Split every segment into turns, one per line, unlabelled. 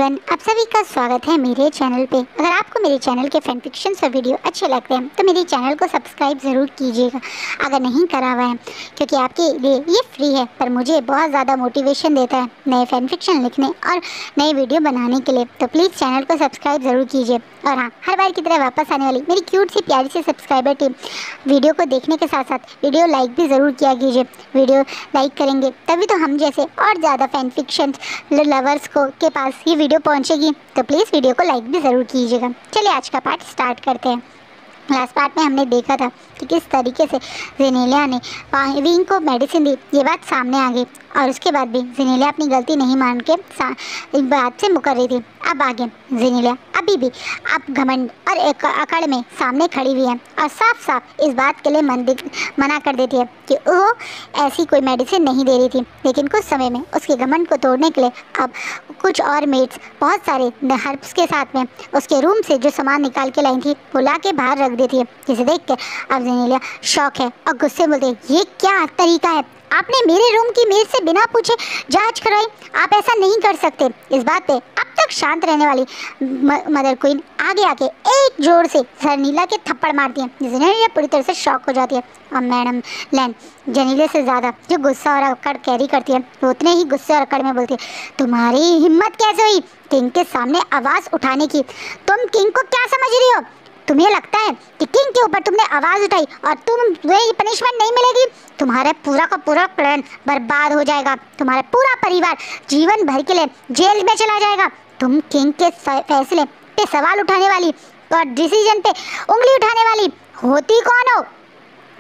Everyone, आप सभी का स्वागत है मेरे चैनल पे। अगर आपको मेरे चैनल के फैन फिक्शन और वीडियो अच्छे लगते हैं तो मेरे चैनल को सब्सक्राइब ज़रूर कीजिएगा अगर नहीं करा हुआ है, क्योंकि आपके लिए ये फ्री है पर मुझे बहुत ज़्यादा मोटिवेशन देता है नए फैन फिक्शन लिखने और नए वीडियो बनाने के लिए। तो प्लीज़ चैनल को सब्सक्राइब ज़रूर कीजिए। और हाँ, हर बार की तरह वापस आने वाली मेरी क्यूट सी प्यारी सी सब्सक्राइबर टीम, वीडियो को देखने के साथ साथ वीडियो लाइक भी ज़रूर किया कीजिए। वीडियो लाइक करेंगे तभी तो हम जैसे और ज़्यादा फैन फिक्शन लवर्स को के पास ये वीडियो पहुंचेगी। तो प्लीज़ वीडियो को लाइक भी ज़रूर कीजिएगा। चलिए आज का पार्ट स्टार्ट करते हैं। लास्ट पार्ट में हमने देखा था कि किस तरीके से जेनेलिया ने विंग को मेडिसिन दी, ये बात सामने आ गई और उसके बाद भी जेनेलिया अपनी गलती नहीं मान के एक बात से मुकर रही थी। अब आगे जेनेलिया अभी भी अब घमंड और एक अकड़ में सामने खड़ी हुई है और साफ साफ इस बात के लिए मना कर देती है कि वो ऐसी कोई मेडिसिन नहीं दे रही थी। लेकिन कुछ समय में उसके घमंड को तोड़ने के लिए अब कुछ और मेट्स बहुत सारे हर्ब्स के साथ में उसके रूम से जो सामान निकाल के लाई थी वो ला के बाहर रख देती है, जिसे देख के अब जेनेलिया शौक है और गुस्से बोलते हैं, ये क्या तरीका है? आपने मेरे रूम की मेड से बिना पूछे जांच कराई? आप ऐसा नहीं कर सकते। इस बात पे अब तक शांत रहने वाली मदर क्वीन आगे आके एक जोर से जेनेलिया के थप्पड़ मारती है। जेनेलिया पूरी तरह से शॉक हो जाती है और मैडम लैन जेनेलिया से ज़्यादा जो गुस्सा और अकड़ कैरी करती है वो उतने ही गुस्से और अकड़ में बोलती है, तुम्हारी हिम्मत कैसे हुई किंग के सामने आवाज़ उठाने की? तुम किंग को क्या समझ रही हो? तुम्हें लगता है कि किंग के ऊपर तुमने आवाज़ उठाई और तुम्हें पनिशमेंट नहीं मिलेगी? तुम्हारा पूरा का पूरा प्लान बर्बाद हो जाएगा। तुम्हारा पूरा परिवार जीवन भर के लिए जेल में चला जाएगा। तुम किंग के फैसले पे सवाल उठाने वाली और डिसीजन पे उंगली उठाने वाली होती कौन हो?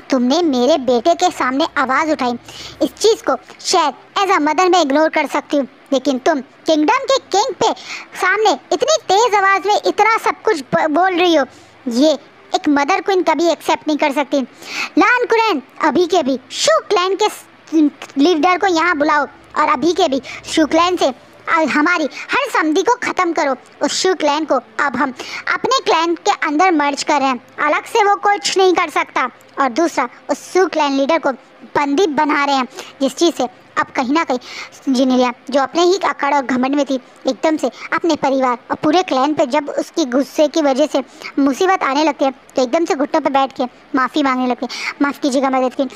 तुमने मेरे बेटे के सामने आवाज़ उठाई। इस चीज़ को शायद एज अ मदर में इग्नोर कर सकती हूँ, लेकिन तुम किंगडम के किंग पे सामने इतनी तेज़ आवाज़ में इतना सब कुछ बोल रही हो, ये एक मदर क्वीन कभी एक्सेप्ट नहीं कर सकती। लान कुरैन, अभी के भी शू क्लैन के लीडर को यहाँ बुलाओ और अभी के भी शू क्लैन से हमारी हर संधि को ख़त्म करो। उस शू क्लैन को अब हम अपने क्लैन के अंदर मर्ज कर रहे हैं, अलग से वो कुछ नहीं कर सकता। और दूसरा, उस शू क्लैन लीडर को बंदी बना रहे हैं, जिस चीज़ से अब कहीं ना कहीं जेनेलिया जो अपने ही अकड़ और घमंड में थी, एकदम से अपने परिवार और पूरे क्लैन पे जब उसकी गुस्से की वजह से मुसीबत आने लगती है तो एकदम से घुटनों पे बैठ के माफ़ी मांगने लगती है। माफ़ कीजिएगा मदद किंग,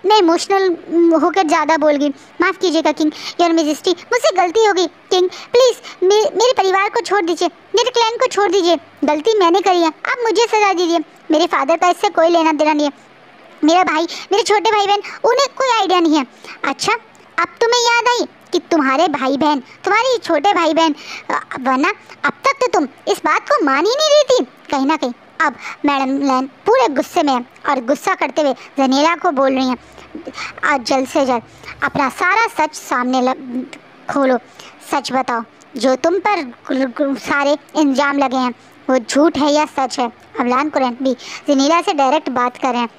मैं इमोशनल होकर ज़्यादा बोल गई। माफ़ कीजिएगा किंग, योर मेजेस्टी, मुझसे गलती हो गई। किंग प्लीज़ मेरे परिवार को छोड़ दीजिए, मेरे क्लैन को छोड़ दीजिए। गलती मैंने करी है, आप मुझे सजा दीजिए। मेरे फादर का इससे कोई लेना देना नहीं है। मेरा भाई, मेरे छोटे भाई बहन, उन्हें कोई आइडिया नहीं है। अच्छा, अब तुम्हें याद आई कि तुम्हारे भाई बहन, तुम्हारे छोटे भाई बहन, वरना अब तक तो तुम इस बात को मान ही नहीं रही थी। कहीं ना कहीं अब मैडम लैन पूरे गुस्से में है और गुस्सा करते हुए जेनेलिया को बोल रही हैं, आज जल्द से जल्द अपना सारा सच सामने खोलो। सच बताओ, जो तुम पर सारे इल्ज़ाम लगे हैं वो झूठ है या सच है? अब लान कुरैन भी जेनेलिया से डायरेक्ट बात कर रहे हैं।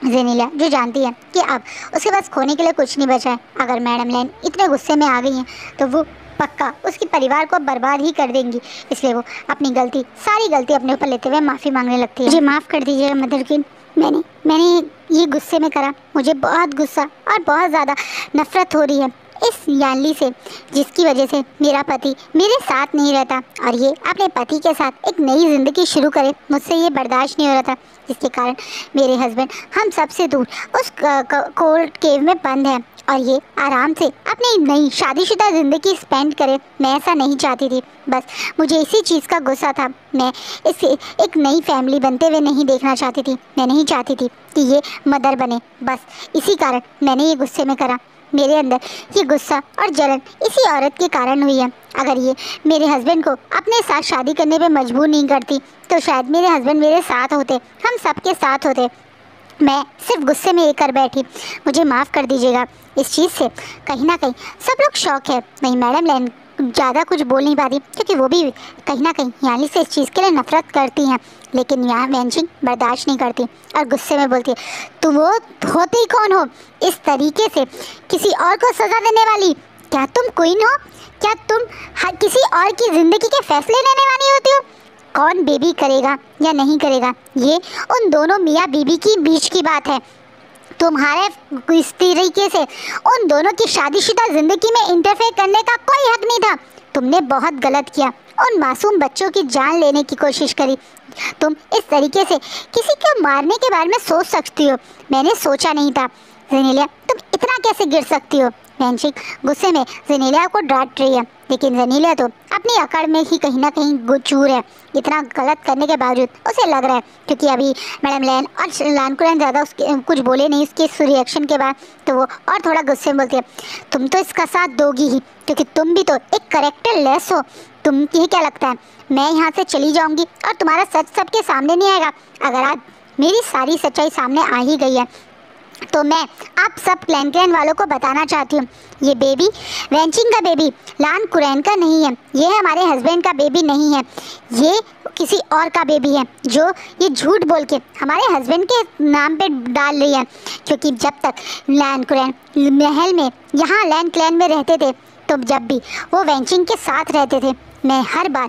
जेनेलिया जो जानती है कि अब उसके पास खोने के लिए कुछ नहीं बचा है। अगर मैडम लैन इतने गुस्से में आ गई हैं तो वो पक्का उसके परिवार को बर्बाद ही कर देंगी। इसलिए वो अपनी गलती, सारी गलती अपने ऊपर लेते हुए माफ़ी मांगने लगती है। मुझे माफ़ कर दीजिएगा मदर किंग, मैंने ये गुस्से में करा। मुझे बहुत गुस्सा और बहुत ज़्यादा नफ़रत हो रही है इस यानली से, जिसकी वजह से मेरा पति मेरे साथ नहीं रहता और ये अपने पति के साथ एक नई ज़िंदगी शुरू करे। मुझसे ये बर्दाश्त नहीं हो रहा था, जिसके कारण मेरे हस्बैंड हम सबसे दूर उस कोल्ड केव में बंद है और ये आराम से अपनी नई शादीशुदा ज़िंदगी स्पेंड करे। मैं ऐसा नहीं चाहती थी, बस मुझे इसी चीज़ का गुस्सा था। मैं इसे एक नई फैमिली बनते हुए नहीं देखना चाहती थी। मैं नहीं चाहती थी कि ये मदर बने, बस इसी कारण मैंने ये गुस्से में करा। मेरे अंदर ये गुस्सा और जलन इसी औरत के कारण हुई है। अगर ये मेरे हस्बैंड को अपने साथ शादी करने पे मजबूर नहीं करती तो शायद मेरे हस्बैंड मेरे साथ होते, हम सबके साथ होते। मैं सिर्फ गुस्से में ये कर बैठी। मुझे माफ़ कर दीजिएगा इस चीज़ से। कहीं ना कहीं सब लोग शौक है, वहीं मैडम लैन ज़्यादा कुछ बोल नहीं पाती क्योंकि वो भी कहीं ना कहीं यानी से इस चीज़ के लिए नफरत करती हैं, लेकिन यहाँ वेंचिंग बर्दाश्त नहीं करती और गुस्से में बोलती है, तुम वो होते ही कौन हो इस तरीके से किसी और को सज़ा देने वाली? क्या तुम क्वीन हो? क्या तुम किसी और की ज़िंदगी के फैसले लेने वाली होती हो? कौन बेबी करेगा या नहीं करेगा, ये उन दोनों मियाँ बीबी की बीच की बात है। तुम्हारे इस तरीके से उन दोनों की शादीशुदा ज़िंदगी में इंटरफेयर करने का कोई हक नहीं था। तुमने बहुत गलत किया, उन मासूम बच्चों की जान लेने की कोशिश करी। तुम इस तरीके से किसी को मारने के बारे में सोच सकती हो, मैंने सोचा नहीं था। जेनेलिया, तुम इतना कैसे गिर सकती हो? वैंचिंग गुस्से में जेनेलिया को डांट रही है, लेकिन जेनेलिया तो अपनी अकड़ में ही कहीं ना कहीं चूर है। इतना गलत करने के बावजूद उसे लग रहा है, क्योंकि अभी मैडम लैन और लानकुरैन ज़्यादा उसके कुछ बोले नहीं उसके रिएक्शन के बाद, तो वो और थोड़ा गुस्से में बोलती है, तुम तो इसका साथ दोगी ही, क्योंकि तुम भी तो एक करेक्टर लेस हो। तुम ही क्या लगता है मैं यहाँ से चली जाऊँगी और तुम्हारा सच सबके सामने नहीं आएगा? अगर आज मेरी सारी सच्चाई सामने आ ही गई है तो मैं आप सब लैनकुरैन वालों को बताना चाहती हूँ, ये बेबी वैंचिंग का बेबी लानकुरैन का नहीं है, ये हमारे हस्बैंड का बेबी नहीं है, ये किसी और का बेबी है जो ये झूठ बोल के हमारे हस्बैंड के नाम पे डाल रही है। क्योंकि जब तक लानकुरैन महल में यहाँ लैनकुरैन में रहते थे, तो जब भी वो वैंचिंग के साथ रहते थे, मैं हर बार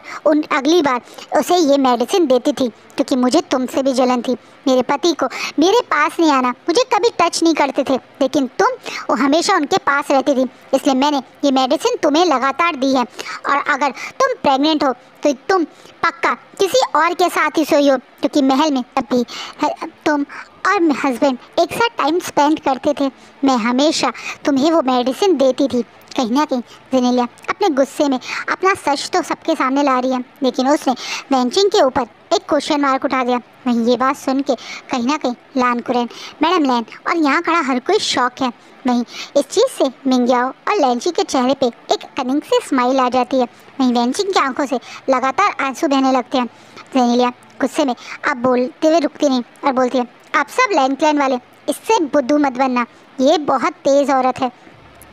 अगली बार उसे ये मेडिसिन देती थी, क्योंकि मुझे तुमसे भी जलन थी। मेरे पति को मेरे पास नहीं आना, मुझे कभी टच नहीं करते थे, लेकिन तुम वो हमेशा उनके पास रहती थी, इसलिए मैंने ये मेडिसिन तुम्हें लगातार दी है। और अगर तुम प्रेग्नेंट हो तो तुम पक्का किसी और के साथ ही सोई हो, क्योंकि महल में तब भी तुम और हस्बैंड एक साथ टाइम स्पेंड करते थे। मैं हमेशा तुम्हें वो मेडिसिन देती थी। कहीं ना कहीं जेनेलिया अपने गुस्से में अपना सच तो सबके सामने ला रही है, लेकिन उसने वैंचिंग के ऊपर एक क्वेश्चन मार्क उठा दिया। वहीं ये बात सुन के कहीं ना कहीं लानकुरैन, मैडम लैन और यहाँ खड़ा हर कोई शॉक है। वहीं इस चीज़ से मिंग्याओ और लैंची के चेहरे पे एक कनिंग से स्माइल आ जाती है। वहीं वैंचिंग की आंखों से लगातार आंसू बहने लगते हैं। जेनेलिया गुस्से में अब बोलते हुए रुकती नहीं और बोलती है, आप सब लैनकुरैन वाले इससे बुद्धू मत बनना, ये बहुत तेज़ औरत है,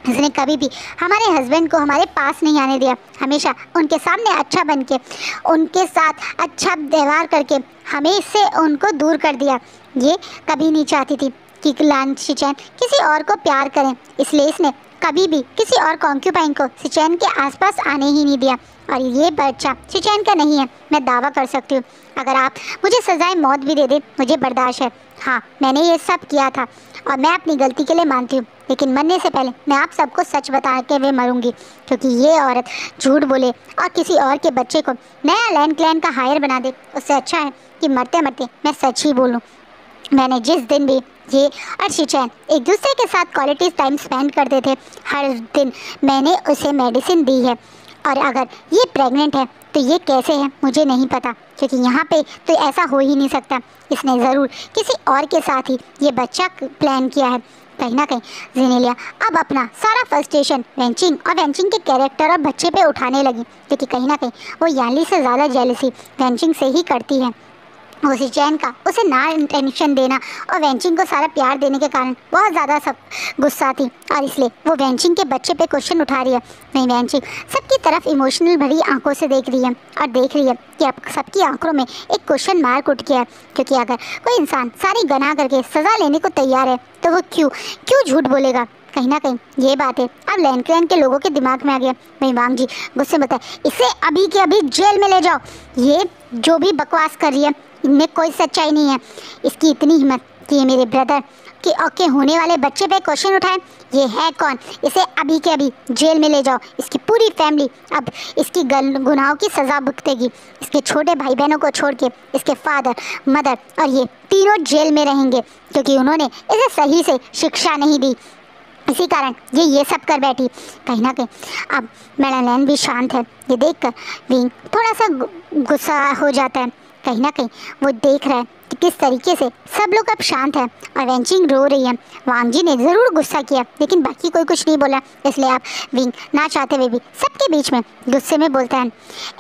इसने कभी भी हमारे हस्बैंड को हमारे पास नहीं आने दिया, हमेशा उनके सामने अच्छा बन के उनके साथ अच्छा व्यवहार करके हमें इससे उनको दूर कर दिया। ये कभी नहीं चाहती थी कि लान शिचैन किसी और को प्यार करें, इसलिए इसने कभी भी किसी और कॉन्क्यूपाइन को शिचैन के आसपास आने ही नहीं दिया। और ये बच्चा शिचैन का नहीं है, मैं दावा कर सकती हूँ। अगर आप मुझे सजाए मौत भी दे दे, मुझे बर्दाश्त है। हाँ, मैंने ये सब किया था और मैं अपनी गलती के लिए मानती हूँ, लेकिन मरने से पहले मैं आप सबको सच बता के हुए मरूंगी, क्योंकि ये औरत झूठ बोले और किसी और के बच्चे को नया लैनकुरैन का हायर बना दे, उससे अच्छा है कि मरते मरते मैं सच ही बोलूँ। मैंने जिस दिन भी ये और शिचैन एक दूसरे के साथ क्वालिटी टाइम स्पेंड करते थे, हर दिन मैंने उसे मेडिसिन दी है। और अगर ये प्रेग्नेंट है तो ये कैसे है मुझे नहीं पता, क्योंकि यहाँ पे तो ऐसा हो ही नहीं सकता। इसने ज़रूर किसी और के साथ ही ये बच्चा प्लान किया है। कहीं ना कहीं जेनेलिया अब अपना सारा फ्रस्ट्रेशन वैंचिंग और वैंचिंग के कैरेक्टर और बच्चे पे उठाने लगी, क्योंकि कहीं ना कहीं वो यानली से ज़्यादा जेलसी वैंचिंग से ही करती है। वो शिचैन का उसे ना टेंशन देना और वैंचिंग को सारा प्यार देने के कारण बहुत ज़्यादा सब गुस्सा थी, और इसलिए वो वैंचिंग के बच्चे पे क्वेश्चन उठा रही है। नहीं, वैंचिंग सबकी तरफ इमोशनल भरी आंखों से देख रही है और देख रही है कि अब सबकी आंखों में एक क्वेश्चन मार्क उठ गया है, क्योंकि अगर कोई इंसान सारी गनाह करके सज़ा लेने को तैयार है तो वो क्यों झूठ बोलेगा। कहीं ना कहीं ये बात है अब लैनकुरैन के लोगों के दिमाग में आ गया। वहीं वांग जी गुस्से में बताए, इसे अभी के अभी जेल में ले जाओ, ये जो भी बकवास कर रही है इनमें कोई सच्चाई नहीं है। इसकी इतनी हिम्मत कि ये मेरे ब्रदर के होने वाले बच्चे पे क्वेश्चन उठाए, ये है कौन? इसे अभी के अभी जेल में ले जाओ। इसकी पूरी फैमिली अब इसकी गुनाहों की सज़ा भुगतेगी। इसके छोटे भाई बहनों को छोड़ के इसके फादर, मदर और ये तीनों जेल में रहेंगे, क्योंकि उन्होंने इसे सही से शिक्षा नहीं दी। इसी कारण ये सब कर बैठी। कहीं ना कहीं अब मैडम लैन भी शांत है। ये देखकर विंग थोड़ा सा गुस्सा हो जाता है। कहीं ना कहीं वो देख रहा है कि किस तरीके से सब लोग अब शांत है और वैंचिंग रो रही है। वांग जी ने ज़रूर गुस्सा किया, लेकिन बाकी कोई कुछ नहीं बोला, इसलिए आप विंग ना चाहते हुए भी सबके बीच में गुस्से में बोलता है,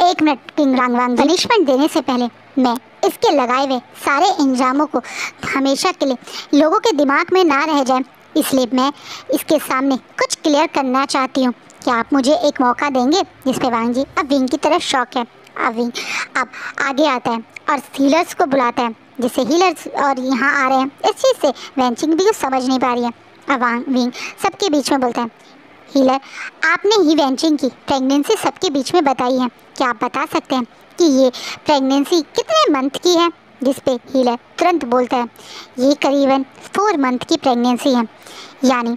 एक मिनट किंग वांग, पनिशमेंट देने से पहले मैं इसके लगाए हुए सारे इंजामों को हमेशा के लिए लोगों के दिमाग में ना रह जाए, इसलिए मैं इसके सामने कुछ क्लियर करना चाहती हूँ। क्या आप मुझे एक मौका देंगे? जिस पे वांग जी अब विंग की तरफ शौक है। अब विंग अब आगे आता है और हीलर्स को बुलाता है, जिससे हीलर्स और यहाँ आ रहे हैं। इस चीज़ से वैंचिंग भी कुछ समझ नहीं पा रही है। अब विंग सबके बीच में बोलता है, हीलर आपने ही वैंचिंग की प्रेगनेंसी सबके बीच में बताई है, क्या आप बता सकते हैं कि ये प्रेगनेंसी कितने मंथ की है? जिसपे हीलर तुरंत बोलता है ये करीबन 4 मंथ की प्रेगनेंसी है। यानी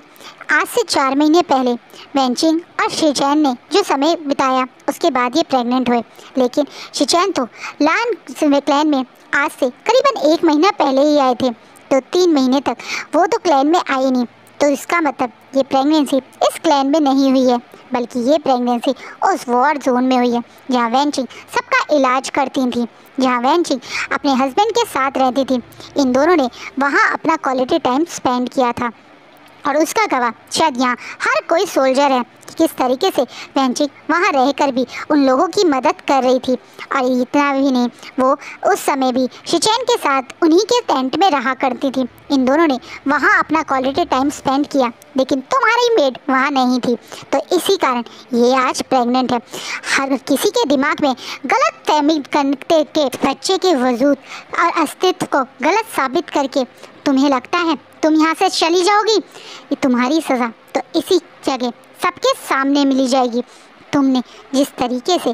आज से 4 महीने पहले वेंचिंग और शिचैन ने जो समय बिताया उसके बाद ये प्रेग्नेंट हुए। लेकिन शिचैन तो लान क्लैन में आज से करीबन 1 महीना पहले ही आए थे, तो 3 महीने तक वो तो क्लैन में आए नहीं। तो इसका मतलब ये प्रेगनेंसी इस क्लैन में नहीं हुई है, बल्कि ये प्रेगनेंसी उस वॉर जोन में हुई है जहाँ वेंचिंग सबका इलाज करती थी, जहाँ वेंचिंग अपने हस्बैंड के साथ रहती थी। इन दोनों ने वहाँ अपना क्वालिटी टाइम स्पेंड किया था और उसका गवाह शायद यहाँ हर कोई सोल्जर है कि किस तरीके से वेंचिंग वहाँ रहकर भी उन लोगों की मदद कर रही थी। और इतना भी नहीं, वो उस समय भी शिचैन के साथ उन्हीं के टेंट में रहा करती थी। इन दोनों ने वहाँ अपना क्वालिटी टाइम स्पेंड किया, लेकिन तुम्हारी मेड वहाँ नहीं थी, तो इसी कारण ये आज प्रेग्नेंट है। हर किसी के दिमाग में गलत फहमी करते के बच्चे के वजूद और अस्तित्व को गलत साबित करके तुम्हें लगता है तुम यहाँ से चली जाओगी, ये तुम्हारी सज़ा तो इसी जगह सबके सामने मिली जाएगी। तुमने जिस तरीके से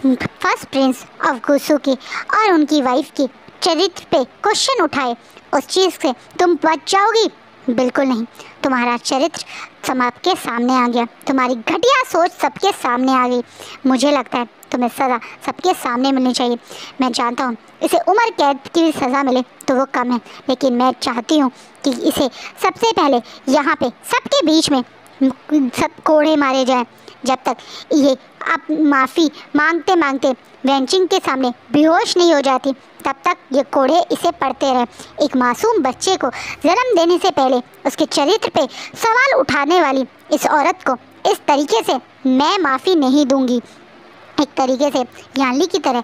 फर्स्ट प्रिंस ऑफ गुसुकी और उनकी वाइफ की चरित्र पे क्वेश्चन उठाए, उस चीज़ से तुम बच जाओगी? बिल्कुल नहीं। तुम्हारा चरित्र सबके सामने आ गया, तुम्हारी घटिया सोच सबके सामने आ गई। मुझे लगता है तुम्हें सज़ा सबके सामने मिलनी चाहिए। मैं जानता हूँ इसे उम्र कैद की सज़ा मिले तो वो कम है, लेकिन मैं चाहती हूँ कि इसे सबसे पहले यहाँ पे सबके बीच में सब कोड़े मारे जाएं। जब तक ये आप माफ़ी मांगते मांगते वेंचिंग के सामने बेहोश नहीं हो जाती, तब तक ये कोड़े इसे पड़ते रहे। एक मासूम बच्चे को जन्म देने से पहले उसके चरित्र पे सवाल उठाने वाली इस औरत को इस तरीके से मैं माफ़ी नहीं दूंगी। एक तरीके से यानली की तरह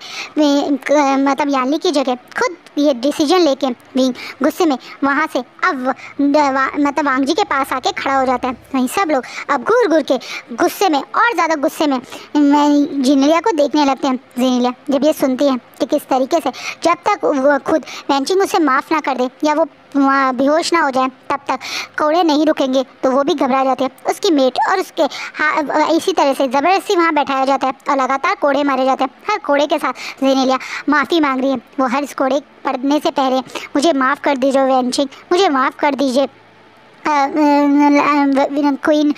मतलब यानली की जगह खुद ये डिसीजन लेके विंग गुस्से में वहाँ से अब मतलब वांगजी के पास आके खड़ा हो जाता है। वहीं सब लोग अब घूर घूर के गुस्से में और ज़्यादा गुस्से में जिनेलिया को देखने लगते हैं। जिनेलिया जब ये सुनती है कि किस तरीके से जब तक वो खुद वेंचिंग उसे माफ़ ना कर दे या वो बेहोश ना हो जाए तब तक कोड़े नहीं रुकेंगे, तो वो भी घबरा जाते हैं। उसकी मेट और उसके इसी तरह से ज़बरदस्ती वहाँ बैठाया जाता है और लगातार कोड़े मारे जाते हैं। हर कोड़े के साथ जिनेलिया माफ़ी मांग रही है। वो हर इस कोड़े पड़ने से पहले मुझे माफ़ कर दीजिए वेंचिंग, मुझे माफ़ कर दीजिए क्वीन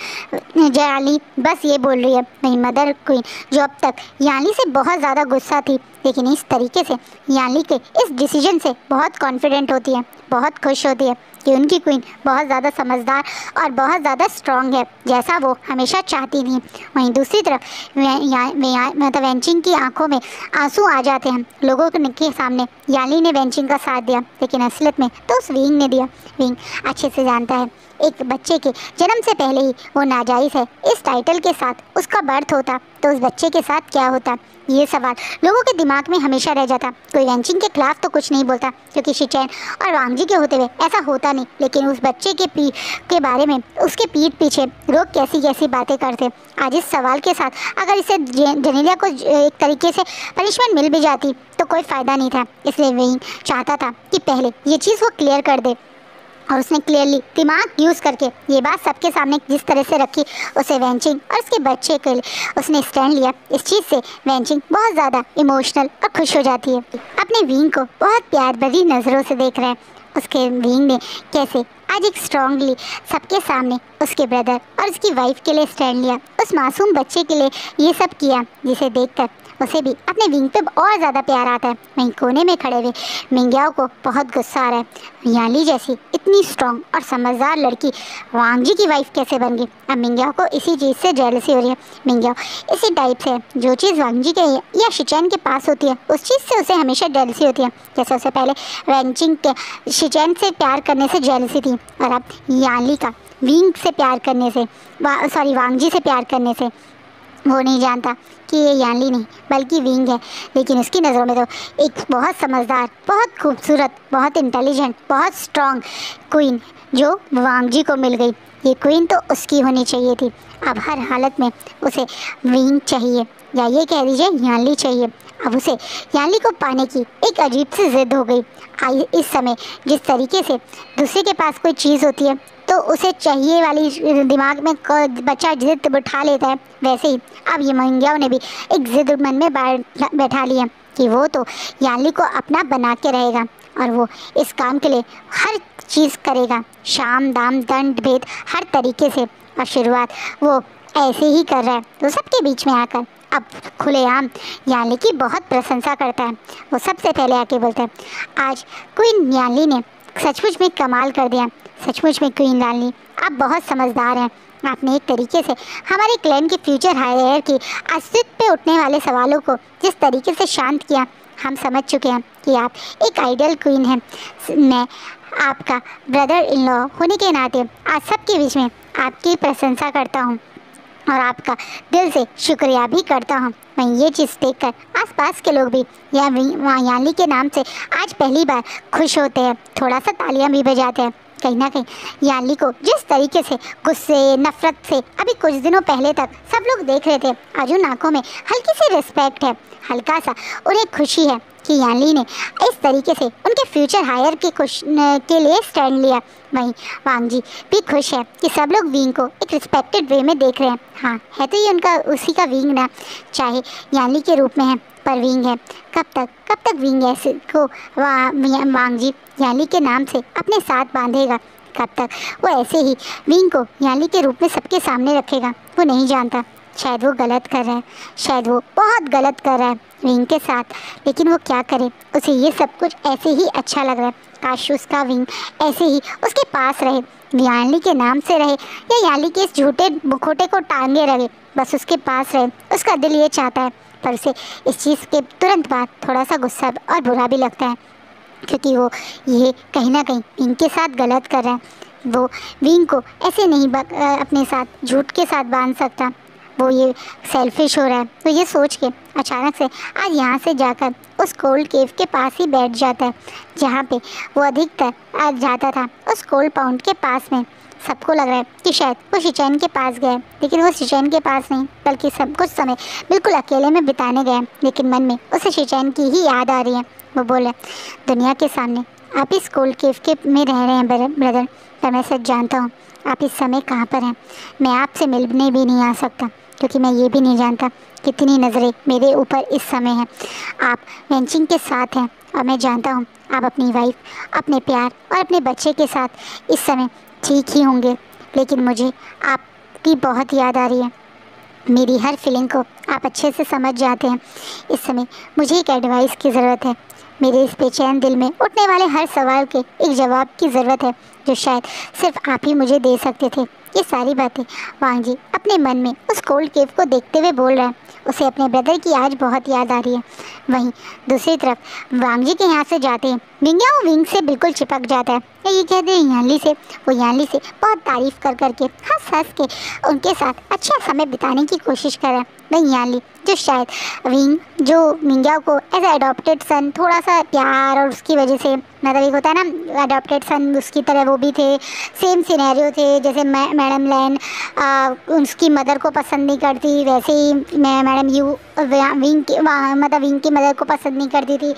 यानली, बस ये बोल रही है। मेरी मदर क्वीन जो अब तक यानली से बहुत ज़्यादा गुस्सा थी, लेकिन इस तरीके से यानली के इस डिसीजन से बहुत कॉन्फिडेंट होती है, बहुत खुश होती है कि उनकी क्वीन बहुत ज़्यादा समझदार और बहुत ज़्यादा स्ट्रॉन्ग है, जैसा वो हमेशा चाहती थी। वहीं दूसरी तरफ मतलब वेंचिंग की आंखों में आंसू आ जाते हैं। लोगों के सामने यानली ने वेंचिंग का साथ दिया, लेकिन असलियत में तो उस विंग ने दिया। विंग अच्छे से जानता है एक बच्चे के जन्म से पहले ही वो नाजायज़ है। इस टाइटल के साथ उसका बर्थ होता तो उस बच्चे के साथ क्या होता, ये सवाल लोगों के दिमाग में हमेशा रह जाता। कोई वेंचिंग के खिलाफ तो कुछ नहीं बोलता, क्योंकि शिचैन और वांगजी के होते हुए ऐसा होता नहीं, लेकिन उस बच्चे के बारे में उसके पीठ पीछे लोग कैसी कैसी बातें करते। आज इस सवाल के साथ अगर इसे जेनेलिया को एक तरीके से पनिशमेंट मिल भी जाती तो कोई फ़ायदा नहीं था। इसलिए वही चाहता था कि पहले ये चीज़ वो क्लियर कर दे, और उसने क्लियरली दिमाग यूज़ करके ये बात सबके सामने जिस तरह से रखी, उसे वेंचिंग और उसके बच्चे के लिए उसने स्टैंड लिया। इस चीज़ से वेंचिंग बहुत ज़्यादा इमोशनल और खुश हो जाती है। अपने विंग को बहुत प्यार भरी नज़रों से देख रहा है। उसके विंग ने कैसे आज एक स्ट्रांगली सबके सामने उसके ब्रदर और उसकी वाइफ के लिए स्टैंड लिया, उस मासूम बच्चे के लिए ये सब किया, जिसे देखकर उसे भी अपने विंग पे और ज़्यादा प्यार आता है। वहीं कोने में खड़े हुए मिंग्याओ को बहुत गुस्सा आ रहा है। यानली जैसी इतनी स्ट्रॉन्ग और समझदार लड़की वांगजी की वाइफ कैसे बन गई। अब मिंग्याओ को इसी चीज़ से जेलसी हो रही है। मिंग्याओ इसी टाइप से जो चीज़ वांगजी के या शिचैन के पास होती है उस चीज़ से उसे हमेशा जेलसी होती है। जैसे उसे पहले वेंचिंग के शिचैन से प्यार करने से जेलसी थी, और अब यानली का विंग से प्यार करने से वांगजी से प्यार करने से। वो नहीं जानता कि ये यानली नहीं बल्कि विंग है, लेकिन उसकी नज़रों में तो एक बहुत समझदार, बहुत खूबसूरत, बहुत इंटेलिजेंट, बहुत स्ट्रॉन्ग क्वीन जो वांगजी को मिल गई। ये क्वीन तो उसकी होनी चाहिए थी। अब हर हालत में उसे विंग चाहिए, या ये कह दीजिए यानली चाहिए। अब उसे यानली को पाने की एक अजीब सी ज़िद हो गई। इस समय जिस तरीके से दूसरे के पास कोई चीज़ होती है तो उसे चाहिए वाली दिमाग में बच्चा जिद बिठा लेता है, वैसे ही अब ये मिंग्याओ ने भी एक जिद मन में बैठा लिया कि वो तो यानली को अपना बना के रहेगा और वो इस काम के लिए हर चीज़ करेगा, शाम दाम दंड भेद हर तरीके से। और शुरुआत वो ऐसे ही कर रहा है तो सबके बीच में आकर अब खुलेआम यानली की बहुत प्रशंसा करता है। वो सबसे पहले आके बोलता है, आज क्वीन यानली ने सचमुच में कमाल कर दिया। सचमुच में क्वीन यानली आप बहुत समझदार हैं। आपने एक तरीके से हमारे क्लैन के फ्यूचर हायर की अस्तित्व पे उठने वाले सवालों को जिस तरीके से शांत किया, हम समझ चुके हैं कि आप एक आइडियल क्वीन हैं। मैं आपका ब्रदर इन लॉ होने के नाते आज सबके बीच में आपकी प्रशंसा करता हूँ और आपका दिल से शुक्रिया भी करता हूँ। वहीं ये चीज़ देखकर आसपास के लोग भी यानली के नाम से आज पहली बार खुश होते हैं, थोड़ा सा तालियां भी बजाते हैं। कहीं ना कहीं यानली को जिस तरीके से गुस्से नफरत से अभी कुछ दिनों पहले तक सब लोग देख रहे थे, आज उन आंखों में हल्की सी रिस्पेक्ट है, हल्का सा उन्हें खुशी है कि यानली ने इस तरीके से उनके फ्यूचर हायर के लिए स्टैंड लिया। वहीं वांग जी भी खुश है कि सब लोग विंग को एक रिस्पेक्टेड वे में देख रहे हैं। हाँ, है तो ये उनका उसी का विंग ना, चाहे यानली के रूप में है पर विंग है। कब तक विंग ऐसे को वांग जी यानली के नाम से अपने साथ बांधेगा, कब तक वो ऐसे ही विंग को यानली के रूप में सबके सामने रखेगा, वो नहीं जानता। शायद वो गलत कर रहा है, शायद वो बहुत गलत कर रहा है विंग के साथ, लेकिन वो क्या करे, उसे ये सब कुछ ऐसे ही अच्छा लग रहा है। काश उसका विंग ऐसे ही उसके पास रहे, यानली के नाम से रहे या यानली के इस झूठे मुखौटे को टांगे रहे, बस उसके पास रहे। उसका दिल ये चाहता है, पर उसे इस चीज़ के तुरंत बाद थोड़ा सा गुस्सा और बुरा भी लगता है, क्योंकि वो ये कहीं ना कहीं विंग के साथ गलत कर रहा है। वो विंग को ऐसे नहीं अपने साथ झूठ के साथ बांध सकता, वो ये सेल्फिश हो रहा है। तो ये सोच के अचानक से आज यहाँ से जाकर उस कोल्ड केव के पास ही बैठ जाता है जहाँ पे वो अधिकतर आज जाता था, उस कोल्ड पाउंड के पास में। सबको लग रहा है कि शायद वो शिचैन के पास गए, लेकिन वो शिचैन के पास नहीं बल्कि सब कुछ समय बिल्कुल अकेले में बिताने गए। लेकिन मन में उसे शिचैन की ही याद आ रही है। वो बोले, दुनिया के सामने आप इस कोल्ड केव के में रह रहे हैं ब्रदर, पर मैं सच जानता हूँ आप इस समय कहाँ पर हैं। मैं आपसे मिलने भी नहीं आ सकता, क्योंकि मैं ये भी नहीं जानता कितनी नज़रें मेरे ऊपर इस समय हैं। आप वेंचिंग के साथ हैं और मैं जानता हूँ आप अपनी वाइफ, अपने प्यार और अपने बच्चे के साथ इस समय ठीक ही होंगे, लेकिन मुझे आपकी बहुत याद आ रही है। मेरी हर फीलिंग को आप अच्छे से समझ जाते हैं। इस समय मुझे एक एडवाइस की ज़रूरत है। मेरे इस बेचैन दिल में उठने वाले हर सवाल के एक जवाब की ज़रूरत है, जो शायद सिर्फ आप ही मुझे दे सकते थे। ये सारी बातें वांग जी अपने मन में उस कोल्ड केव को देखते हुए बोल रहा है। उसे अपने ब्रदर की आज बहुत याद आ रही है। वहीं दूसरी तरफ वांग जी के यहाँ से जाते हैं मिंग्याओ विंग से बिल्कुल चिपक जाता है। ये कहते हैं यानली से, वो यानली से बहुत तारीफ़ कर करके हंस के उनके साथ अच्छा समय बिताने की कोशिश कर रहा है। वहीं यानली जो शायद विंग जो मिंग्याओ को एज ए अडॉप्टेड सन थोड़ा सा प्यार और उसकी वजह से, मतलब एक होता है ना अडॉप्टेड सन, उसकी तरह वो भी थे, सेम सिनेरियो थे। जैसे मैडम लैन उसकी मदर को पसंद नहीं करती, वैसे ही मैडम यू विंग की मदर को पसंद नहीं करती थी।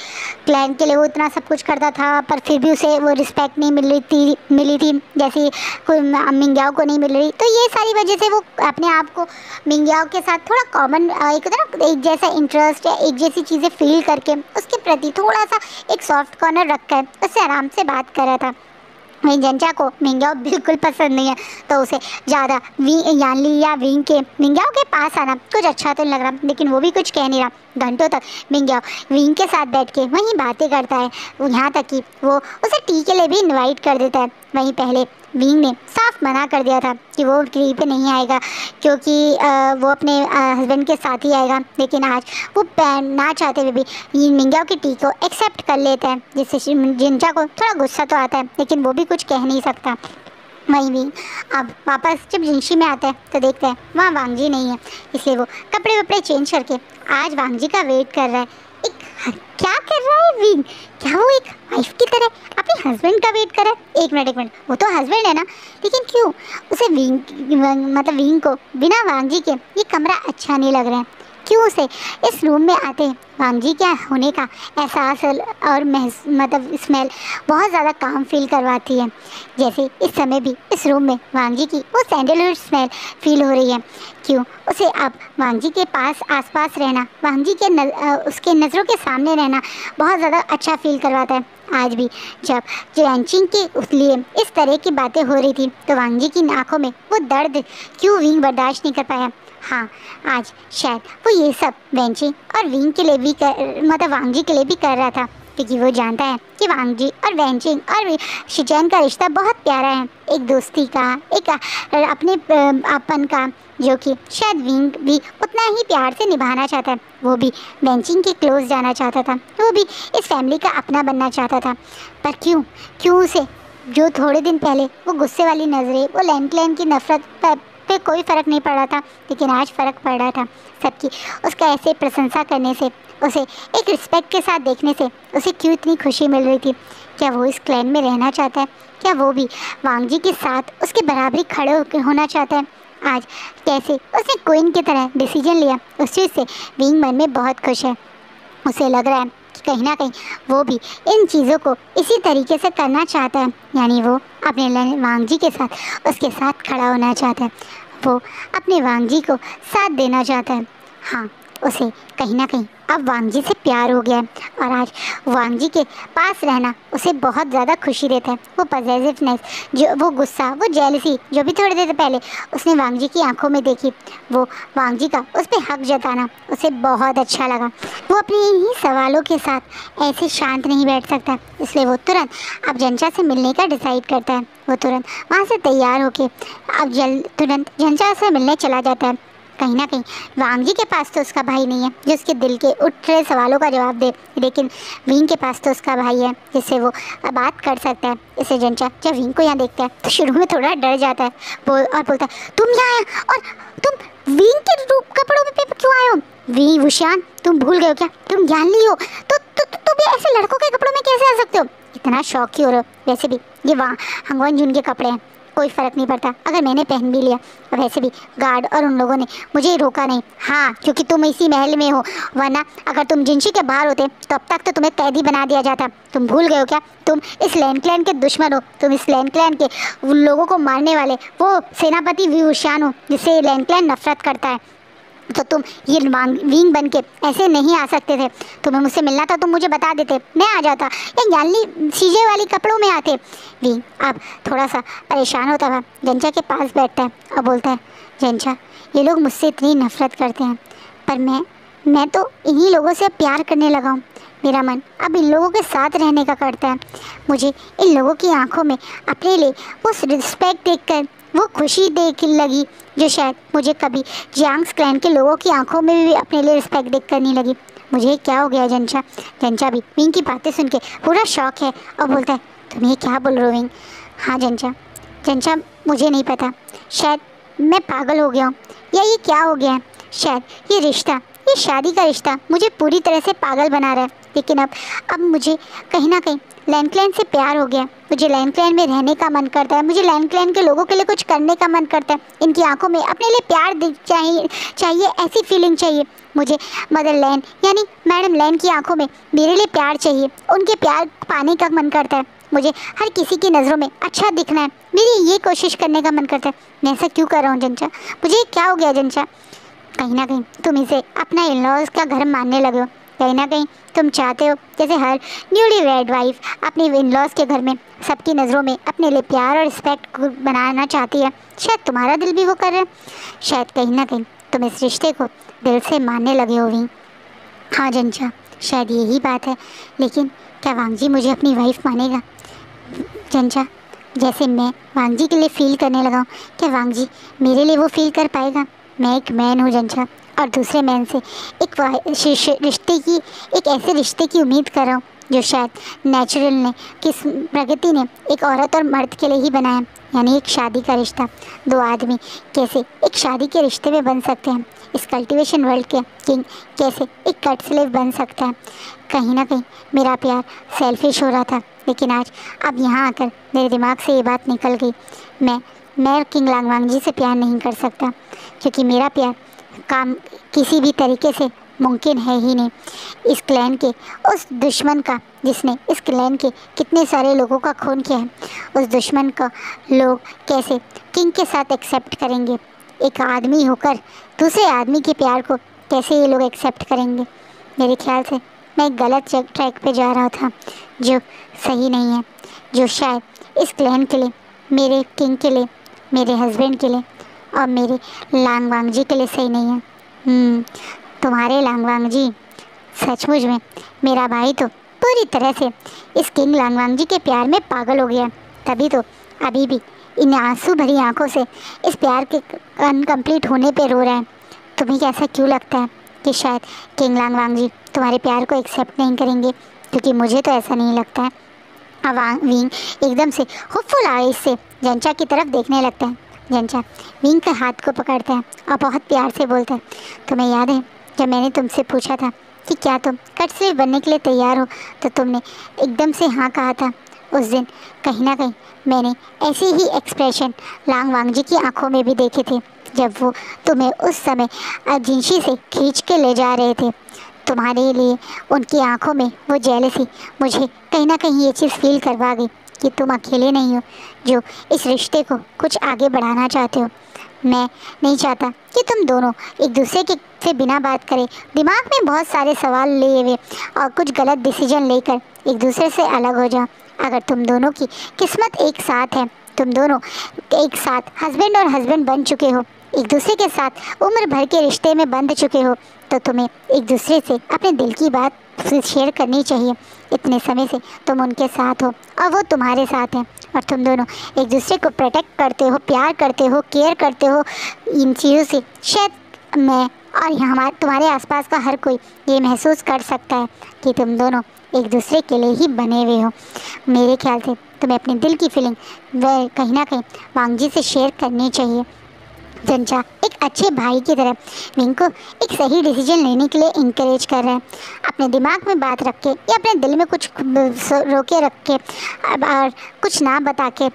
क्लैन के लिए वो इतना सब कुछ करता था, पर फिर भी उसे वो रिस्पेक्ट नहीं मिली थी जैसे कोई मिंग्याओ को नहीं मिल रही। तो ये सारी वजह से वो अपने आप को मिंग्याओ के साथ थोड़ा कॉमन एक होता है ना, एक जैसा इंटरेस्ट या एक जैसी चीज़ें फील करके उसके प्रति थोड़ा सा एक सॉफ्ट कॉर्नर रखकर उससे आराम से बात कर रहा था। वहीं जंचा को मिंग्याओ बिल्कुल पसंद नहीं है, तो उसे ज़्यादा यानली या मिंग्याओ के पास आना कुछ अच्छा तो नहीं लग रहा, लेकिन वो भी कुछ कह नहीं रहा। घंटों तक मिंग्याओ विंग के साथ बैठ के वहीं बातें करता है, यहाँ तक कि वो उसे टी के लिए भी इनवाइट कर देता है। वहीं पहले विंग ने साफ मना कर दिया था कि वो टी पे नहीं आएगा, क्योंकि वो अपने हस्बैंड के साथ ही आएगा, लेकिन आज वो ना चाहते हुए भी मिंग्याओ की टी को एक्सेप्ट कर लेता है, जिससे जिंचा को थोड़ा गुस्सा तो आता है, लेकिन वो भी कुछ कह नहीं सकता। वहीं भी अब वापस जब जिंशी में आता है तो देखते हैं वहाँ वांग जी नहीं है, इसलिए वो कपड़े वपड़े चेंज करके आज वांग जी का वेट कर रहा है। क्या कर रहा है विंग? क्या वो एक वाइफ की तरह अपने हस्बैंड का वेट कर रहा है? एक मिनट, वो तो हस्बैंड है ना, लेकिन क्यों उसे विंग को बिना वांग जी के ये कमरा अच्छा नहीं लग रहा है? क्यों उसे इस रूम में आते वांगजी क्या होने का एहसास और मतलब स्मेल बहुत ज़्यादा काम फील करवाती है। जैसे इस समय भी इस रूम में वांगजी की वो सैंडलवुड स्मेल फील हो रही है। क्यों उसे अब वांगजी के आसपास रहना, वांगजी के उसके नज़रों के सामने रहना बहुत ज़्यादा अच्छा फील करवाता है। आज भी जब जैनचिंग के लिए इस तरह की बातें हो रही थी तो वांगजी की आंखों में वो दर्द क्यों विंग बर्दाश्त नहीं कर पाया। हाँ, आज शायद वो ये सब वेंचिंग और विंग के लिए भी मतलब वांगजी के लिए भी कर रहा था, क्योंकि वो जानता है कि वांगजी और वेंचिंग और शिचैन का रिश्ता बहुत प्यारा है, एक दोस्ती का, एक अपने अपन का, जो कि शायद विंग भी उतना ही प्यार से निभाना चाहता है। वो भी वेंचिंग के क्लोज जाना चाहता था, वो भी इस फैमिली का अपना बनना चाहता था। पर क्यों उसे जो थोड़े दिन पहले वो गुस्से वाली नज़रें, वो लैंड की नफरत पे कोई फ़र्क नहीं पड़ रहा था, लेकिन आज फ़र्क पड़ रहा था सबकी उसका ऐसे प्रशंसा करने से, उसे एक रिस्पेक्ट के साथ देखने से उसे क्यों इतनी खुशी मिल रही थी। क्या वो इस क्लैन में रहना चाहता है? क्या वो भी वांगजी के साथ उसके बराबरी खड़े होना चाहता है? आज कैसे उसने क्वीन की तरह डिसीजन लिया, उस चीज़ से विंग मन में बहुत खुश है। उसे लग रहा है कि कहीं ना कहीं वो भी इन चीज़ों को इसी तरीके से करना चाहता है, यानी वो अपने वांगजी के साथ उसके साथ खड़ा होना चाहता है, वो अपने वांगजी को साथ देना चाहता है। हाँ, उसे कहीं ना कहीं अब वांगजी से प्यार हो गया है और आज वांगजी के पास रहना उसे बहुत ज़्यादा खुशी देता है। वो पॉजिटिवनेस, जो वो गुस्सा, वो जेलसी जो भी थोड़ी देर पहले उसने वांगजी की आंखों में देखी, वो वांगजी का उस पर हक जताना उसे बहुत अच्छा लगा। वो अपने ही सवालों के साथ ऐसे शांत नहीं बैठ सकता, इसलिए वो तुरंत अब जंचा से मिलने का डिसाइड करता है। वो तुरंत वहाँ से तैयार होके अब तुरंत जंचा से मिलने चला जाता है। कहीं ना कहीं वांगजी के पास तो उसका भाई नहीं है जो उसके दिल के उठ रहे सवालों का जवाब दे, लेकिन विंग के पास तो उसका भाई है जिससे वो बात कर सकता है। इसे जंचा जब विंग को यहाँ देखता है तो शुरू में थोड़ा डर जाता है, और बोलता है, तुम यहाँ आए और तुम विंग के कपड़ों पे क्यों आए हो? विंग वुशियान, तुम भूल गए हो क्या? तुम ज्ञान ली हो तो तुम ऐसे लड़कों के कपड़ों में कैसे आ सकते हो? इतना शौक क्यों हो रहे हो? वैसे भी ये वहाँ हंगवन जुन के कपड़े हैं, कोई फ़र्क नहीं पड़ता अगर मैंने पहन भी लिया। और वैसे भी गार्ड और उन लोगों ने मुझे रोका नहीं। हाँ, क्योंकि तुम इसी महल में हो, वरना अगर तुम जिंशी के बाहर होते तो अब तक तो तुम्हें कैदी बना दिया जाता। तुम भूल गए हो क्या? तुम इस लैंड क्लैन के दुश्मन हो, तुम इस लैंड क्लैन के उन लोगों को मारने वाले वो सेनापति विवुशियान हो जिससे लैंड क्लैन नफरत करता है। तो तुम ये विंग बन के ऐसे नहीं आ सकते थे। तुम्हें मुझसे मिलना था, तुम मुझे बता देते, मैं आ जाता, या ज्ञानली सीजे वाली कपड़ों में आते। विंग अब थोड़ा सा परेशान होता हुआ जंचा के पास बैठता है और बोलता है, जंचा, ये लोग मुझसे इतनी नफरत करते हैं, पर मैं तो इन्हीं लोगों से प्यार करने लगा हूँ। मेरा मन अब इन लोगों के साथ रहने का करता है। मुझे इन लोगों की आंखों में अपने लिए वो रिस्पेक्ट देखकर वो खुशी देख लगी जो शायद मुझे कभी जियांग्स क्लैन के लोगों की आंखों में भी अपने लिए रिस्पेक्ट देखकर नहीं लगी। मुझे क्या हो गया जंचा? जंचा भी विंग की बातें सुन के पूरा शौक है और बोलता है, तुम ये क्या बोल रहे हो विंग? हाँ जंचा, मुझे नहीं पता, शायद मैं पागल हो गया हूँ या ये क्या हो गया है। शायद ये रिश्ता, ये शादी का रिश्ता मुझे पूरी तरह से पागल बना रहा है, लेकिन अब मुझे कहीं ना कहीं लैंड क्लैन से प्यार हो गया। मुझे लैंड क्लैन में रहने का मन करता है, मुझे लैंड क्लैन के लोगों के लिए कुछ करने का मन करता है। इनकी आंखों में अपने लिए प्यार चाहिए, ऐसी फीलिंग चाहिए। मुझे मदर लैंड यानी मैडम लैंड की आंखों में मेरे लिए प्यार चाहिए, उनके प्यार पाने का मन करता है। मुझे हर किसी की नज़रों में अच्छा दिखना है, मेरी ये कोशिश करने का मन करता है। मैं ऐसा क्यों कर रहा हूँ जंचा? मुझे क्या हो गया जंचा? कहीं ना कहीं तुम इसे अपना इन लॉज का घर मानने लगे हो। कहीं ना कहीं तुम चाहते हो जैसे हर न्यूली वेड वाइफ अपनी इन लॉज के घर में सबकी नज़रों में अपने लिए प्यार और रिस्पेक्ट बनाना चाहती है। शायद तुम्हारा दिल भी वो कर रहा है। शायद कहीं ना कहीं तुम इस रिश्ते को दिल से मानने लगे हो विंग। हाँ जंचा, शायद यही बात है, लेकिन क्या वांगजी मुझे अपनी वाइफ मानेगा? जंचा, जैसे मैं वांगजी के लिए फ़ील करने लगा हूँ, क्या वांगजी मेरे लिए वो फील कर पाएगा? मैं एक मैन हूँ जंचा, और दूसरे मैन से एक रिश्ते की, एक ऐसे रिश्ते की उम्मीद कर रहा हूँ जो शायद नेचुरल ने, प्रकृति ने एक औरत और मर्द के लिए ही बनाया, यानी एक शादी का रिश्ता। दो आदमी कैसे एक शादी के रिश्ते में बन सकते हैं? इस कल्टीवेशन वर्ल्ड के किंग कैसे एक कट स्लेव बन सकता है? कहीं ना कहीं मेरा प्यार सेल्फिश हो रहा था, लेकिन आज अब यहाँ आकर मेरे दिमाग से ये बात निकल गई। मैं किंग लांगवांग जी से प्यार नहीं कर सकता, क्योंकि मेरा प्यार काम किसी भी तरीके से मुमकिन है ही नहीं। इस क्लैन के उस दुश्मन का, जिसने इस क्लैन के कितने सारे लोगों का खून किया है, उस दुश्मन का लोग कैसे किंग के साथ एक्सेप्ट करेंगे? एक आदमी होकर दूसरे आदमी के प्यार को कैसे ये लोग एक्सेप्ट करेंगे? मेरे ख्याल से मैं एक गलत ट्रैक पे जा रहा था, जो सही नहीं है, जो शायद इस क्लैन के लिए, मेरे किंग के लिए, मेरे हस्बैंड के लिए और मेरे लांगवांग जी के लिए सही नहीं है। तुम्हारे लांगवांग जी, सचमुच में मेरा भाई तो पूरी तरह से इस किंग लांगवांग जी के प्यार में पागल हो गया। तभी तो अभी भी इन आंसू भरी आंखों से इस प्यार के अनकम्प्लीट होने पे रो रहा है। तुम्हें क्या ऐसा क्यों लगता है कि शायद किंग लांगवांग जी तुम्हारे प्यार को एक्सेप्ट नहीं करेंगे? क्योंकि मुझे तो ऐसा नहीं लगता है। विंग एकदम से होपफुल आइज से जंचा की तरफ देखने लगता है। जंचा विंग के हाथ को पकड़ता है और बहुत प्यार से बोलता है, तुम्हें याद है जब मैंने तुमसे पूछा था कि क्या तुम कटस्लेव बनने के लिए तैयार हो, तो तुमने एकदम से हाँ कहा था। उस दिन कहीं ना कहीं मैंने ऐसे ही एक्सप्रेशन लांगवांग जी की आंखों में भी देखे थे, जब वो तुम्हें उस समय जिंशी से खींच के ले जा रहे थे। तुम्हारे लिए उनकी आंखों में वो जेलसी मुझे कहीं ना कहीं ये चीज़ फील करवा गई कि तुम अकेले नहीं हो जो इस रिश्ते को कुछ आगे बढ़ाना चाहते हो। मैं नहीं चाहता कि तुम दोनों एक दूसरे के से बिना बात करें, दिमाग में बहुत सारे सवाल लिए हुए और कुछ गलत डिसीजन लेकर एक दूसरे से अलग हो जाओ। अगर तुम दोनों की किस्मत एक साथ है, तुम दोनों एक साथ हस्बैंड और हस्बैंड बन चुके हो, एक दूसरे के साथ उम्र भर के रिश्ते में बंध चुके हो, तो तुम्हें एक दूसरे से अपने दिल की बात शेयर करनी चाहिए। इतने समय से तुम उनके साथ हो और वो तुम्हारे साथ हैं, और तुम दोनों एक दूसरे को प्रोटेक्ट करते हो, प्यार करते हो, केयर करते हो। इन चीज़ों से शायद मैं और यहाँ तुम्हारे आसपास का हर कोई ये महसूस कर सकता है कि तुम दोनों एक दूसरे के लिए ही बने हुए हो। मेरे ख्याल से तुम्हें अपने दिल की फीलिंग वह कहीं ना कहीं वांगजी से शेयर करनी चाहिए। जंचा एक अच्छे भाई की तरह विंग को एक सही डिसीजन लेने के लिए इंकरेज कर रहा है। अपने दिमाग में बात रख के या अपने दिल में कुछ रोके रख के और कुछ ना बता के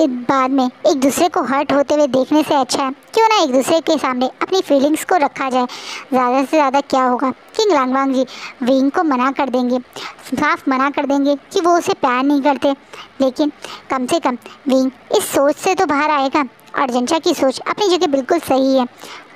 बाद में एक दूसरे को हर्ट होते हुए देखने से अच्छा है क्यों ना एक दूसरे के सामने अपनी फीलिंग्स को रखा जाए। ज़्यादा से ज़्यादा क्या होगा, किंग लांगवांग जी विंग को मना कर देंगे, साफ मना कर देंगे कि वो उसे प्यार नहीं करते, लेकिन कम से कम विंग इस सोच से तो बाहर आएगा। और जंचा की सोच अपनी जगह बिल्कुल सही है।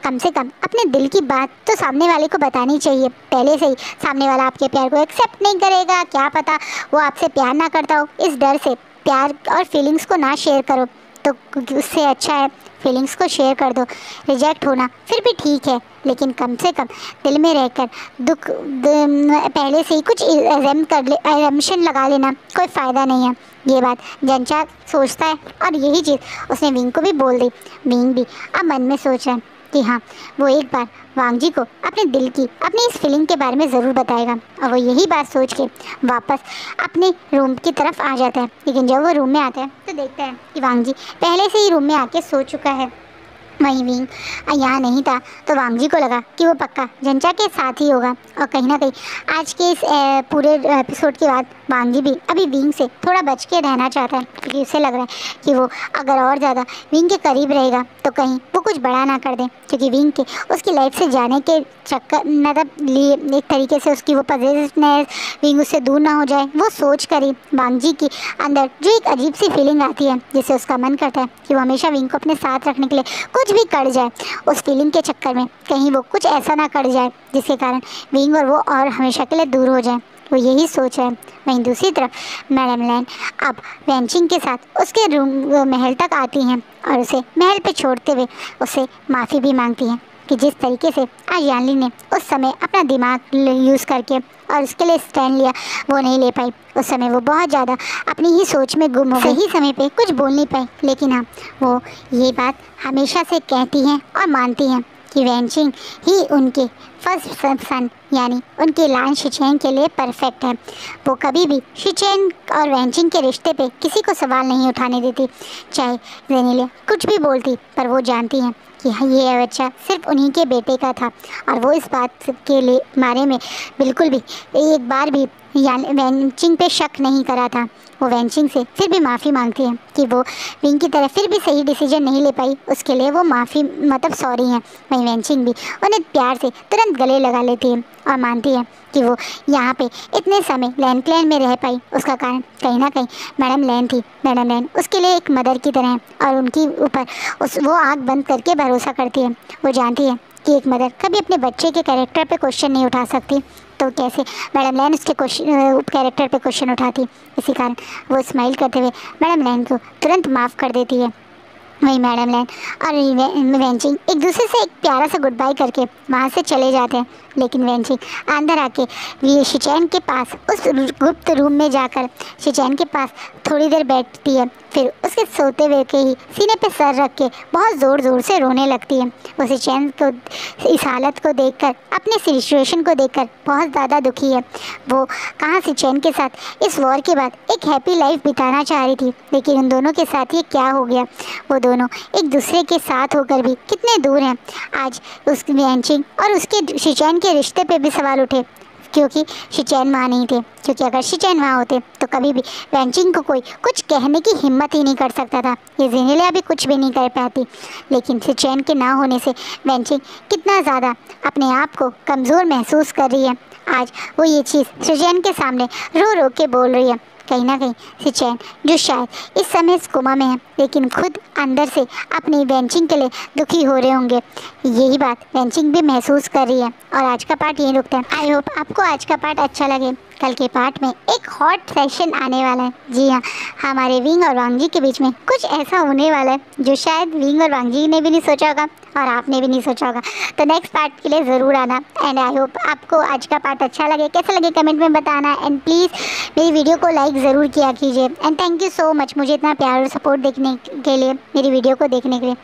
कम से कम अपने दिल की बात तो सामने वाले को बतानी चाहिए पहले से ही। सामने वाला आपके प्यार को एक्सेप्ट नहीं करेगा, क्या पता वो आपसे प्यार ना करता हो, इस डर से प्यार और फीलिंग्स को ना शेयर करो। तो उससे अच्छा है फीलिंग्स को शेयर कर दो। रिजेक्ट होना फिर भी ठीक है, लेकिन कम से कम दिल में रहकर दुख पहले से ही कुछ एजम्पशन लगा लेना कोई फ़ायदा नहीं है। ये बात जंचा सोचता है और यही चीज़ उसने विंग को भी बोल दी। विंग भी अब मन में सोच रहा है कि हाँ, वो एक बार वांग जी को अपने दिल की, अपनी इस फीलिंग के बारे में ज़रूर बताएगा। और वो यही बात सोच के वापस अपने रूम की तरफ आ जाता है। लेकिन जब वो रूम में आता है तो देखता है कि वांग जी पहले से ही रूम में आके सो चुका है। वहीं विंग यहाँ नहीं था, तो वांग जी को लगा कि वो पक्का जंचा के साथ ही होगा। और कहीं ना कहीं आज के इस पूरे एपिसोड के बाद वांग जी भी अभी विंग से थोड़ा बच के रहना चाहता है, क्योंकि उसे लग रहा है कि वो अगर और ज़्यादा विंग के करीब रहेगा तो कहीं वो कुछ बड़ा ना कर दे, क्योंकि विंग के उसकी लाइफ से जाने के चक्कर मतलब लिए एक तरीके से उसकी वो पॉजिटिवनेस विंग उससे दूर ना हो जाए। वो सोच कर ही वांग जी की अंदर जो एक अजीब सी फीलिंग आती है, जिससे उसका मन करता है कि वो हमेशा विंग को अपने साथ रखने के लिए कुछ भी कर जाए। उस फीलिंग के चक्कर में कहीं वो कुछ ऐसा ना कर जाए जिसके कारण विंग और वो और हमेशा के लिए दूर हो जाए। वो यही सोच है। वहीं दूसरी तरफ मैडम लैन अब वैनचिंग के साथ उसके रूम महल तक आती हैं और उसे महल पे छोड़ते हुए उससे माफ़ी भी मांगती हैं कि जिस तरीके से आज यानली ने उस समय अपना दिमाग यूज़ करके और उसके लिए स्टैंड लिया वो नहीं ले पाई। उस समय वो बहुत ज़्यादा अपनी ही सोच में गुम हो गई, सही समय पे कुछ बोल नहीं पाई। लेकिन हाँ, वो ये बात हमेशा से कहती हैं और मानती हैं कि वैनचिंग ही उनके फर्स्ट सन यानी उनकी लान शिचेन के लिए परफेक्ट है। वो कभी भी शिचेन और वेनचिंग के रिश्ते पे किसी को सवाल नहीं उठाने देती, चाहे जेनेलिया कुछ भी बोलती, पर वो जानती हैं कि ये बच्चा सिर्फ उन्हीं के बेटे का था और वो इस बात के लिए बारे में बिल्कुल भी एक बार भी यानी वेनचिंग पे शक नहीं करा था। वो वेनचिंग से फिर भी माफ़ी मांगती है कि वो विंग की तरह फिर भी सही डिसीजन नहीं ले पाई, उसके लिए वो माफ़ी मतलब सॉरी है। वहीं वेनचिंग भी उन्हें प्यार से तुरंत गले लगा लेती है और मानती है कि वो यहाँ पे इतने समय लैन क्लैन में रह पाई, उसका कारण कहीं ना कहीं मैडम लैन थी। मैडम लैन उसके लिए एक मदर की तरह है और उनकी ऊपर वो आँख बंद करके भरोसा करती है। वो जानती है कि एक मदर कभी अपने बच्चे के कैरेक्टर पे क्वेश्चन नहीं उठा सकती, तो कैसे मैडम लैन उसके कैरेक्टर पे क्वेश्चन उठाती। इसी कारण वो स्माइल करते हुए मैडम लैन को तुरंत माफ़ कर देती है। वही मैडम लैन और वेनचिंग एक दूसरे से एक प्यारा सा गुड बाय करके वहाँ से चले जाते हैं, लेकिन वेनचिंग अंदर आके ये शिचैन के पास उस गुप्त रूम में जाकर शिचैन के पास थोड़ी देर बैठती है, फिर उसके सोते हुए के ही सीने पे सर रख के बहुत ज़ोर ज़ोर से रोने लगती है। वो शिचैन को इस हालत को देखकर, अपने सिचुएशन को देखकर बहुत ज़्यादा दुखी है। वो कहाँ शिचैन के साथ इस वॉर के बाद एक हैप्पी लाइफ बिताना चाह रही थी, लेकिन उन दोनों के साथ ये क्या हो गया। वो दोनों एक दूसरे के साथ होकर भी कितने दूर हैं। आज उस वेनचिंग और उसके शिचैन के रिश्ते पे भी सवाल उठे, क्योंकि शिचैन वहाँ नहीं थे, क्योंकि अगर शिचैन वहाँ होते तो कभी भी वेनचिंग को कोई कुछ कहने की हिम्मत ही नहीं कर सकता था। ये जेनेलिया भी कुछ भी नहीं कर पाती, लेकिन शिचैन के ना होने से वेनचिंग कितना ज़्यादा अपने आप को कमज़ोर महसूस कर रही है। आज वो ये चीज़ शिचैन के सामने रो रो के बोल रही है। कहीं ना कहीं शिचैन, जो शायद इस समय इस कोमा में है, लेकिन खुद अंदर से अपनी वेनचिंग के लिए दुखी हो रहे होंगे, यही बात वेनचिंग भी महसूस कर रही है। और आज का पार्ट यहीं रुकता है। आई होप आपको आज का पार्ट अच्छा लगे। कल के पार्ट में एक हॉट सेशन आने वाला है। जी हाँ, हमारे विंग और वांग जी के बीच में कुछ ऐसा होने वाला है जो शायद विंग और वांग जी ने भी नहीं सोचा होगा और आपने भी नहीं सोचा होगा। तो नेक्स्ट पार्ट के लिए ज़रूर आना। एंड आई होप आपको आज का पार्ट अच्छा लगे। कैसा लगे कमेंट में बताना। एंड प्लीज़ मेरी वीडियो को लाइक ज़रूर किया कीजिए। And thank you so much मुझे इतना प्यार और सपोर्ट देखने के लिए, मेरी वीडियो को देखने के लिए।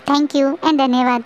थैंक यू एंड धन्यवाद।